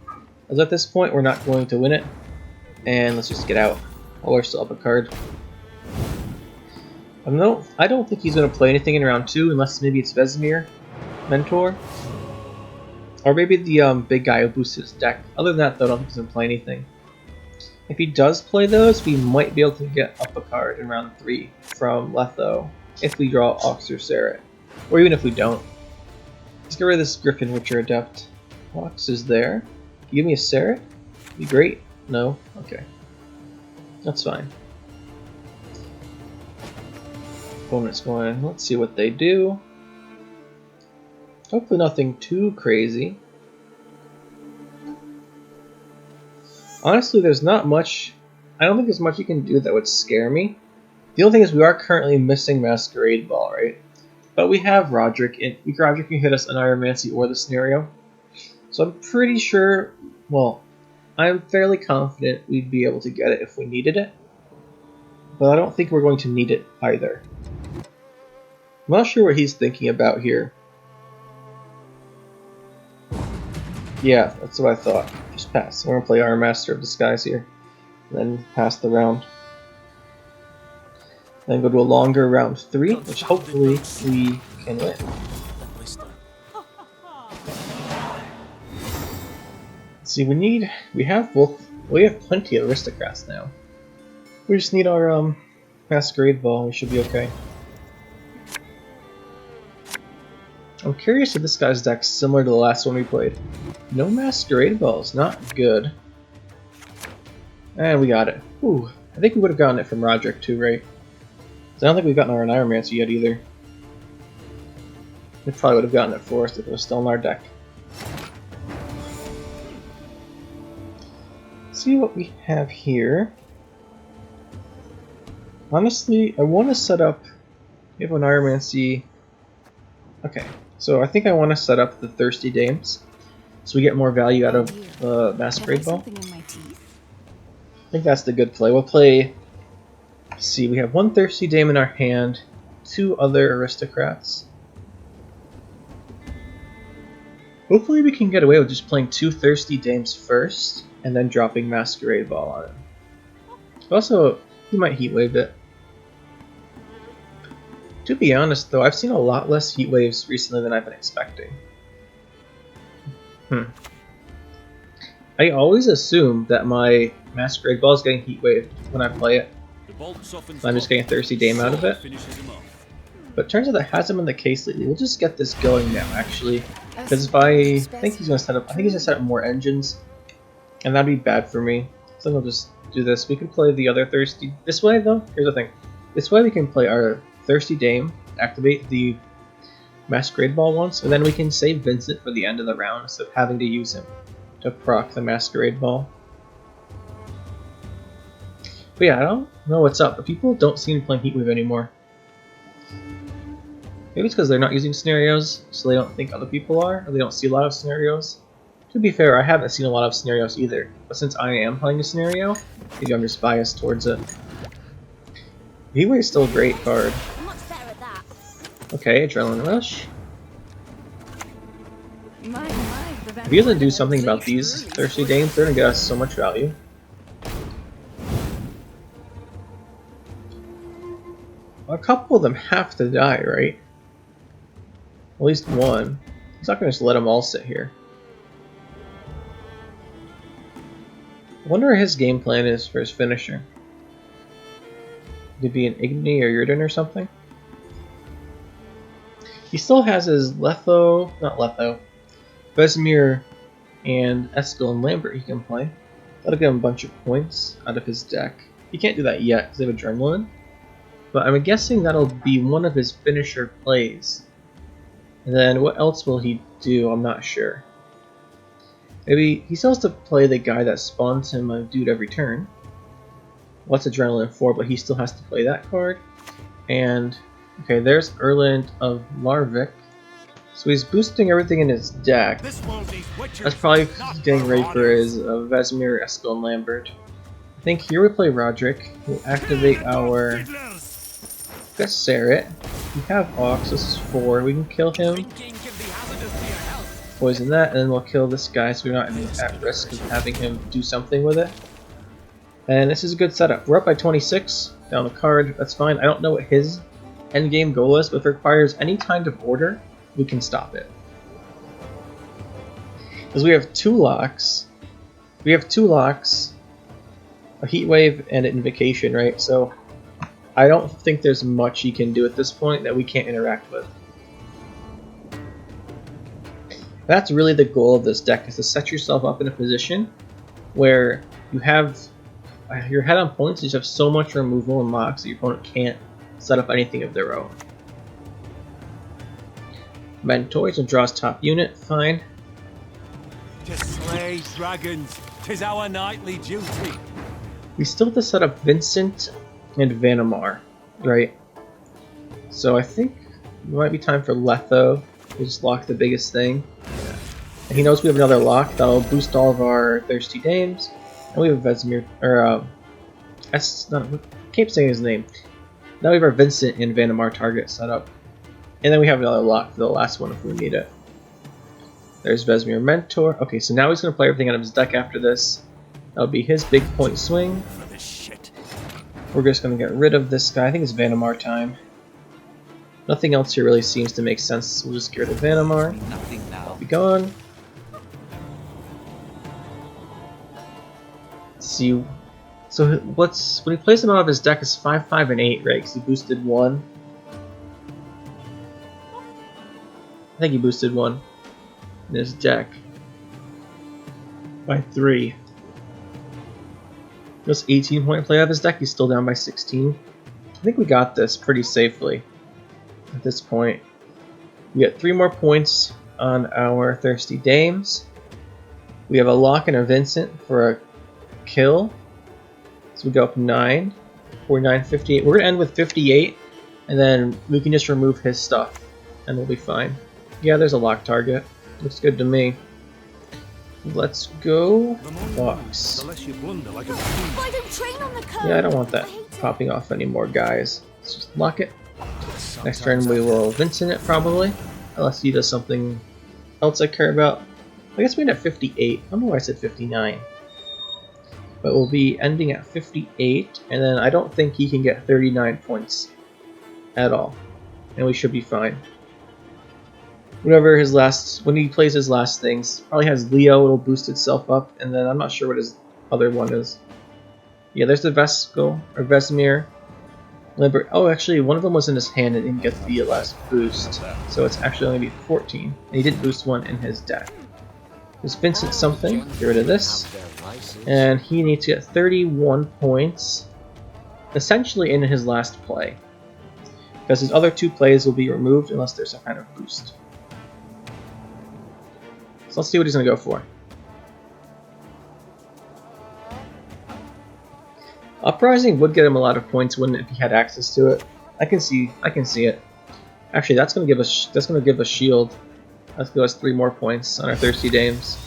As at this point we're not going to win it. And let's just get out. While we're still up a card. I don't think he's going to play anything in round 2 unless maybe it's Vesemir. Mentor, or maybe the big guy who boosts his deck. Other than that, though, I don't think he's gonna play anything. If he does play those, we might be able to get up a card in round 3 from Letho if we draw Ox or Serret, or even if we don't. Let's get rid of this Griffin Witcher Adept. Ox is there. Can you give me a Serret? Be great. No. Okay. That's fine. Opponent's going. Let's see what they do. Hopefully nothing too crazy. Honestly, there's not much. I don't think there's much you can do that would scare me. The only thing is we are currently missing Masquerade Ball, right? But we have Roderick, and Roderick can hit us an Ironmancy or the Scenario. So I'm pretty sure, well, I'm fairly confident we'd be able to get it if we needed it. But I don't think we're going to need it either. I'm not sure what he's thinking about here. Yeah, that's what I thought. Just pass. We're gonna play our Master of Disguise here. And then pass the round. Then go to a longer round 3, which hopefully we can win. Let's see, we have plenty of aristocrats now. We just need our Masquerade Ball, we should be okay. I'm curious if this guy's deck's similar to the last one we played. No Masquerade Balls, not good. And we got it. Ooh, I think we would have gotten it from Roderick too, right? I don't think we've gotten our Ironmancer yet either. We probably would have gotten it for us if it was still in our deck. Let's see what we have here. Honestly, I want to set up. We have an Ironmancy. Okay. So I think I want to set up the Thirsty Dames, so we get more value out of the Masquerade Ball. I think that's the good play. We'll play, let's see, we have one Thirsty Dame in our hand, 2 other aristocrats. Hopefully we can get away with just playing 2 Thirsty Dames first, and then dropping Masquerade Ball on him. Also, he might Heatwave it. To be honest, though, I've seen a lot less heat waves recently than I've been expecting. I always assume that my Masquerade Ball is getting heat waved when I play it. So I'm just getting a Thirsty Dame out of it. But it turns out that hasn't been the case lately. We'll just get this going now, actually. Because if I think he's going to set up, more engines, and that'd be bad for me. So we'll just do this. We can play the other Thirsty. This way, though, here's the thing. This way we can play our Thirsty Dame, activate the Masquerade Ball once, and then we can save Vincent for the end of the round instead of having to use him to proc the Masquerade Ball. But yeah, I don't know what's up, but people don't seem to be playing Heatwave anymore. Maybe it's because they're not using scenarios, so they don't think other people are, or they don't see a lot of scenarios. To be fair, I haven't seen a lot of scenarios either, but since I am playing a scenario, maybe I'm just biased towards it. Heatwave is still a great card. Okay, Adrenaline Rush. My, If he doesn't do something about these Thirsty Dames, they're gonna get us so much value. A couple of them have to die, right? At least one. He's not gonna just let them all sit here. I wonder what his game plan is for his finisher. Could it be an Igni or Yurden or something? He still has his Vesemir and Eskel and Lambert he can play. That'll give him a bunch of points out of his deck. He can't do that yet because they have Adrenaline. But I'm guessing that'll be one of his finisher plays. And then what else will he do? I'm not sure. Maybe he still has to play the guy that spawns him a dude every turn. What's Adrenaline for? But he still has to play that card. And okay, there's Erland of Larvik. So he's boosting everything in his deck. That's probably getting ready for his Vesemir, Eskel, and Lambert. I think here we play Roderick. We'll activate our Gesseret. We have Ox, this is 4. We can kill him. Poison that, and then we'll kill this guy so we're not at risk of having him do something with it. And this is a good setup. We're up by 26, down the card, that's fine. I don't know what his endgame goal is, but if it requires any kind of order, we can stop it. Because we have 2 locks. We have 2 locks, a Heat Wave, and an Invocation, right? So I don't think there's much he can do at this point that we can't interact with. That's really the goal of this deck, is to set yourself up in a position where you have your head on points, you just have so much removal and locks that your opponent can't set up anything of their own. Mentors and draws top unit, fine. To slay dragons, 'tis our nightly duty. We still have to set up Vincent and Vanamar, right? So I think it might be time for Letho. We'll just lock the biggest thing. And he knows we have another lock that'll boost all of our Thirsty Dames. And we have Vesemir, or I keep saying his name. Now we have our Vincent and Vanamar target set up. And then we have another lock for the last one if we need it. There's Vesemir Mentor. Okay, so now he's going to play everything out of his deck after this. That'll be his big point swing. We're just going to get rid of this guy. I think it's Vanamar time. Nothing else here really seems to make sense, so we'll just get rid of Vanamar. I'll be gone. Let's see. So when he plays him out of his deck is 5, 5, and 8, right? Because he boosted 1. I think he boosted 1 in his deck by 3. Just 18-point play out of his deck. He's still down by 16. I think we got this pretty safely at this point. We get 3 more points on our Thirsty Dames. We have a lock and a Vincent for a kill. So we go up 9, 49, 58. We're going to end with 58, and then we can just remove his stuff, and we'll be fine. Yeah, there's a lock target. Looks good to me. Let's go Fox. Yeah, I don't want that popping off any more guys. Let's just lock it. Next turn we will Vincent it probably, unless he does something else I care about. I guess we end at 58. I don't know why I said 59. But we'll be ending at 58, and then I don't think he can get 39 points at all. And we should be fine. Whatever his last, when he plays his last things, probably has Leo, it'll boost itself up, and then I'm not sure what his other one is. Yeah, there's the Veskel, or Vesemir. Lambert. Oh, actually, one of them was in his hand and didn't get the last boost, so it's actually only be 14. And he did boost 1 in his deck. There's Vincent something, get rid of this, and he needs to get 31 points, essentially in his last play, because his other 2 plays will be removed unless there's some kind of boost. So let's see what he's going to go for. Uprising would get him a lot of points, wouldn't it, if he had access to it? I can see it. Actually, that's going to give us shield. That's going to give us 3 more points on our Thirsty Dames.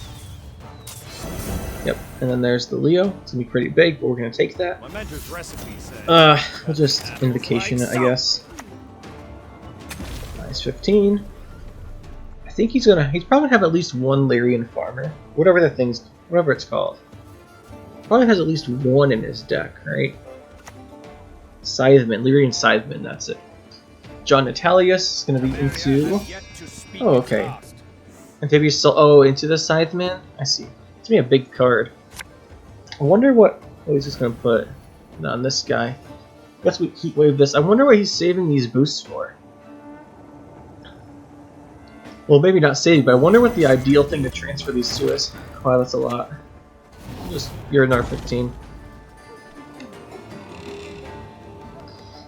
Yep, and then there's the Leo. It's going to be pretty big, but we're going to take that. We'll just Invocation it, I guess. Nice 15. I think he's probably gonna have at least one Lyrian farmer, whatever it's called. Probably has at least one in his deck, right? Scytheman, Lyrian Scytheman, that's it. John Natalius is gonna be into. Oh, okay. Amphibious Soul. Oh, into the Scytheman. I see. It's gonna be a big card. I wonder what he's just gonna put on this guy. I guess we heat wave this. I wonder what he's saving these boosts for. Well, maybe not saving, but I wonder what the ideal thing to transfer these to is. Wow, that's a lot. Just you're an R15.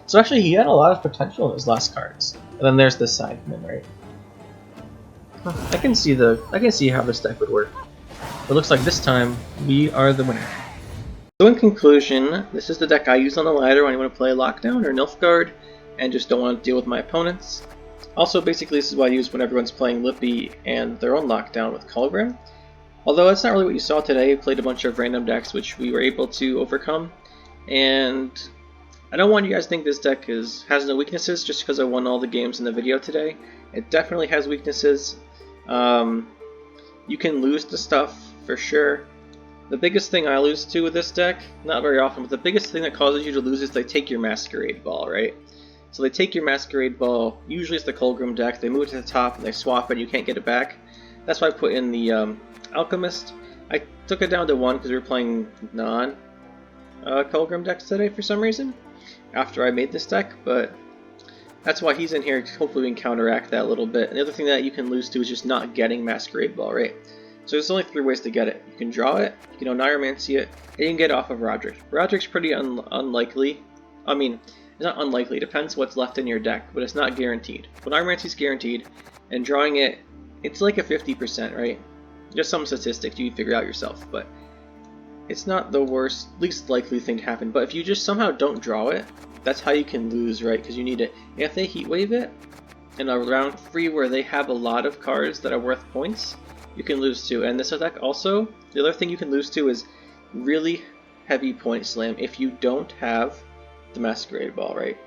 So actually, he had a lot of potential in his last cards. And then there's the Scytheman, right? I can see how this deck would work. It looks like this time we are the winner. So in conclusion, this is the deck I use on the ladder when I want to play Lockdown or Nilfgaard and just don't want to deal with my opponents. Also, basically, this is what I use when everyone's playing Lippy and their own Lockdown with Kolgrim. Although that's not really what you saw today. I played a bunch of random decks which we were able to overcome. And I don't want you guys to think this deck has no weaknesses just because I won all the games in the video today. It definitely has weaknesses. You can lose to stuff for sure. The biggest thing I lose to with this deck, not very often, but the biggest thing that causes you to lose is they take your Masquerade Ball, right? So they take your Masquerade Ball, usually it's the Kolgrim deck, they move it to the top and they swap it and you can't get it back. That's why I put in the Alchemist. I took it down to 1 because we were playing non-Kolgrim decks today for some reason, after I made this deck, but that's why he's in here. Hopefully we can counteract that a little bit. And the other thing that you can lose to is just not getting Masquerade Ball, right? So there's only 3 ways to get it. You can draw it, you can Oneiromancy it, and you can get it off of Roderick. Roderick's pretty unlikely. I mean, it's not unlikely, it depends what's left in your deck, but it's not guaranteed. Oneiromancy's guaranteed, and drawing it, it's like a 50%, right? Just some statistics you can figure out yourself, but it's not the least likely thing to happen. But if you just somehow don't draw it, that's how you can lose, right? Because you need it. If they heat wave it in a round 3 where they have a lot of cards that are worth points, you can lose to. And this deck also, the other thing you can lose to is really heavy point slam if you don't have the Masquerade Ball, right?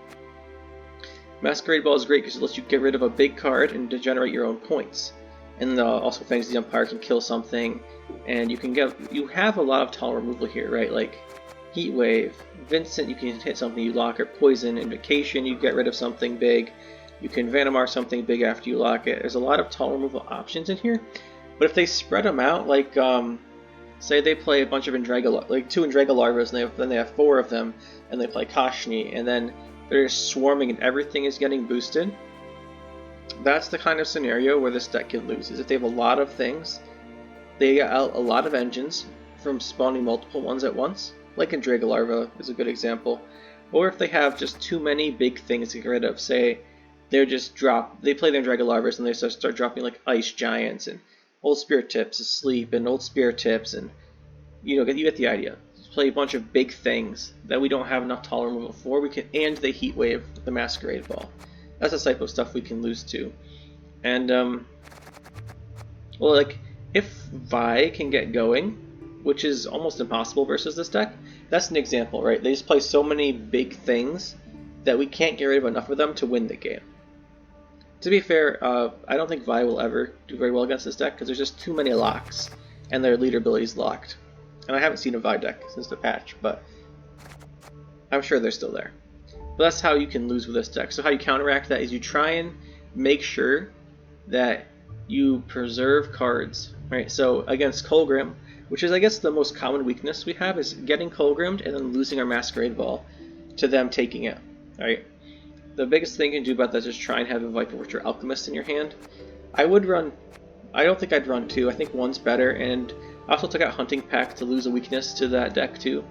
Masquerade Ball is great because it lets you get rid of a big card and to generate your own points. And also Fangs the Umpire can kill something, and you have a lot of tall removal here, right? Like Heat Wave, Vincent, you can hit something you lock, or Poison, Invocation, you get rid of something big. You can Vanamar something big after you lock it. There's a lot of tall removal options in here, but if they spread them out, like say they play a bunch of like 2 Andrega Larvas, and then they have 4 of them, and they play Kashni, and then they're just swarming and everything is getting boosted. That's the kind of scenario where this deck can lose, is if they have a lot of things, they get out a lot of engines from spawning multiple ones at once, like Andrega Larva is a good example, or if they have just too many big things to get rid of. Say they play their Andrega Larvas and they start dropping like Ice Giants and Old Spirit Tips asleep and Old Spirit Tips, and you get the idea. Just play a bunch of big things that we don't have enough tall removal for. And they heat wave the Masquerade Ball. That's the type of stuff we can lose to. And well, like if Vi can get going, which is almost impossible versus this deck, that's an example, right? They just play so many big things that we can't get rid of enough of them to win the game. To be fair, I don't think Vi will ever do very well against this deck because there's just too many locks, and their leader ability's locked. And I haven't seen a Vi deck since the patch, but I'm sure they're still there. But that's how you can lose with this deck. So how you counteract that is you try and make sure that you preserve cards, right? So against Kolgrim, which is I guess the most common weakness we have, is getting Kolgrimmed and then losing our Masquerade Ball to them taking it, right? The biggest thing you can do about that is just try and have a Viper Witcher Alchemist in your hand. I don't think I'd run 2, I think 1's better, and I also took out Hunting Pack to lose a weakness to that deck too.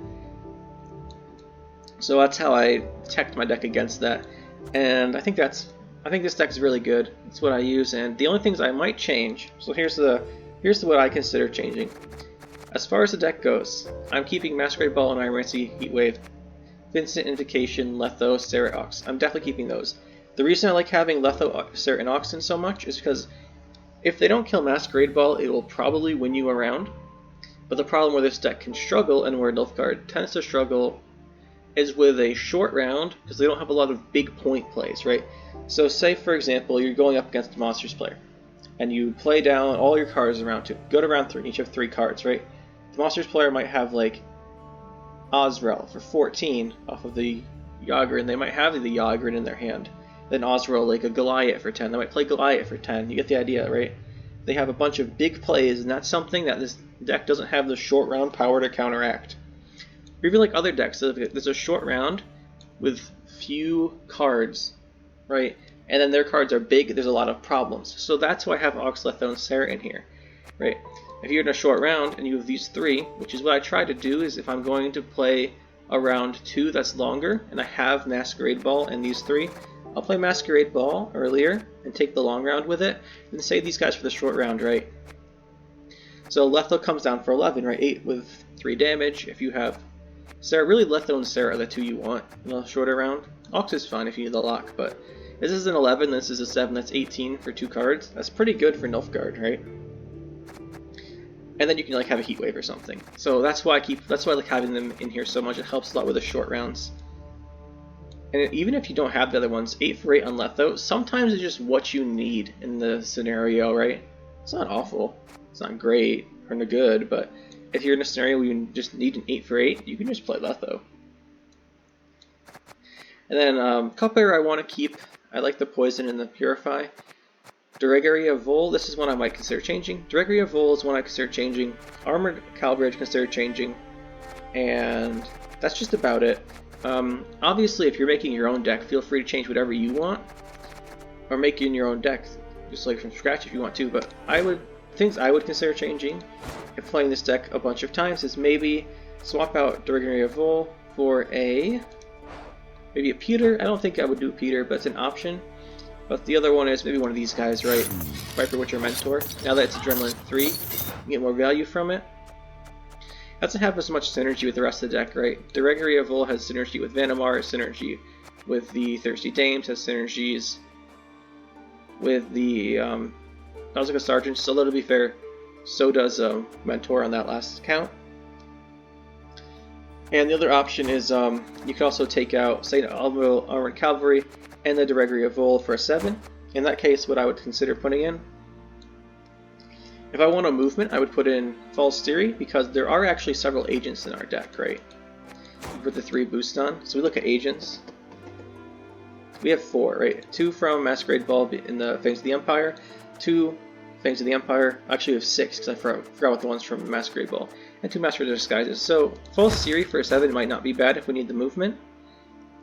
So that's how I protect my deck against that, and I think this deck is really good. It's what I use, and the only things I might change. So here's what I consider changing. As far as the deck goes, I'm keeping Masquerade Ball and Oneiromancy, Heat Wave, Vincent, Invocation, Letho, Serret, Ox. I'm definitely keeping those. The reason I like having Letho, Serret, and Oxen so much is because if they don't kill Masquerade Ball, it will probably win you a round. But the problem where this deck can struggle, and where Nilfgaard tends to struggle, is with a short round, because they don't have a lot of big point plays, right? So say, for example, you're going up against a Monsters player, and you play down all your cards around 2. Go to round 3, and each have 3 cards, right? The monsters player might have like Osrel for 14 off of the Yagr, and they might have the Yagr in their hand. Then Osrel like a Goliath for 10. They might play Goliath for 10. You get the idea, right? They have a bunch of big plays, and that's something that this deck doesn't have the short round power to counteract. Or even like other decks, there's a short round with few cards, right? And then their cards are big, there's a lot of problems. So that's why I have Oxletho and Sarah in here, right? If you're in a short round and you have these 3, which is what I try to do, is if I'm going to play a round 2 that's longer, and I have Masquerade Ball and these 3, I'll play Masquerade Ball earlier and take the long round with it, and save these guys for the short round, right? So Letho comes down for 11, right? 8 with 3 damage. If you have Sarah, really Letho and Sarah are the 2 you want in a shorter round. Ox is fine if you need the lock, but this is an 11, this is a 7, that's 18 for 2 cards. That's pretty good for Nilfgaard, right? And then you can like have a heat wave or something. So that's why I like having them in here so much. It helps a lot with the short rounds. And even if you don't have the other ones, 8 for 8 on Letho, sometimes it's just what you need in the scenario, right? It's not awful, it's not great or no good, but if you're in a scenario where you just need an 8 for 8, you can just play Letho. And then Cup Bearer I want to keep. I like the Poison and the Purify. Directory of Vol, this is one I might consider changing. Directory of Vol is one I consider changing. Armored Cavalry I consider changing. And that's just about it. Obviously, if you're making your own deck, feel free to change whatever you want. Or make in your own deck, just like from scratch if you want to. But things I would consider changing if playing this deck a bunch of times is maybe swap out Directory of Vol for maybe a Peter. I don't think I would do Peter, but it's an option. But the other one is maybe one of these guys, right? Viper Witcher Mentor. Now that it's Adrenaline 3, you get more value from it. Doesn't have as much synergy with the rest of the deck, right? Directory of Vol has synergy with Vanamar, synergy with the Thirsty Dames, has synergies with the Nausicaa Sergeant. So to be fair, so does Mentor on that last count. And the other option is you can also take out, say, Armored Cavalry and the Directory of Vol for a 7. In that case, what I would consider putting in, if I want a movement, I would put in False Theory, because there are actually several agents in our deck, right? We put the 3 boost on. So we look at agents. We have 4, right? 2 from Masquerade Ball in the Fangs of the Empire, 2 Fangs of the Empire. Actually, we have 6 because I forgot about the ones from Masquerade Ball, and 2 Master of Disguises. So False Theory for a 7 might not be bad if we need the movement.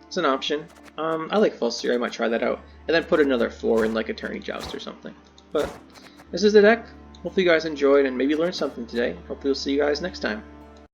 It's an option. I like False Theory, I might try that out. And then put another 4 in like Attorney Joust or something. But this is the deck. Hopefully you guys enjoyed and maybe learned something today. Hopefully we'll see you guys next time.